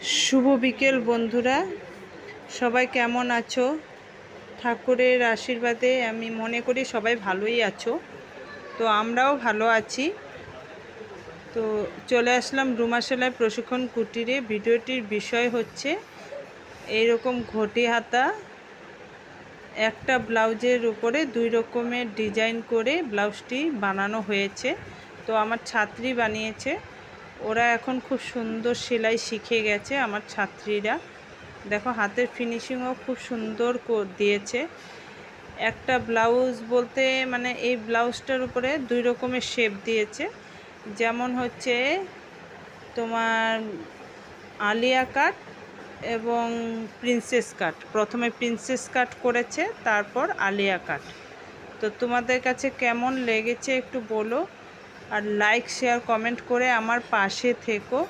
শুভ বিকেল বন্ধুরা, সবাই কেমন আছো? ঠাকুরের আশীর্বাদে আমি মনে করি সবাই ভালোই আছো। তো আমরাও ভালো আছি। তো চলে আসলাম রুমা সেলাই প্রশিক্ষণ কুটিরে। ভিডিওটির বিষয় হচ্ছে এইরকম ঘটি হাতা একটা ব্লাউজের উপরে 2 রকমের ডিজাইন করে ব্লাউজটি বানানো হয়েছে। তো আমার ছাত্রী বানিয়েছে। ওরা এখন খুব সুন্দর সেলাই শিখে গেছে। আমার ছাত্রীরা দেখো হাতের ফিনিশিংও খুব সুন্দর দিয়েছে। একটা ব্লাউজ বলতে মানে এই ব্লাউজটার উপরে 2 রকমের শেপ দিয়েছে। যেমন হচ্ছে তোমার আলিয়া কাট এবং প্রিন্সেস কাট। প্রথমে প্রিন্সেস কাট করেছে, তারপর আলিয়া কাট। তো তোমাদের কাছে কেমন লেগেছে একটু বলো, আর লাইক শেয়ার কমেন্ট করে আমার পাশে থেকো।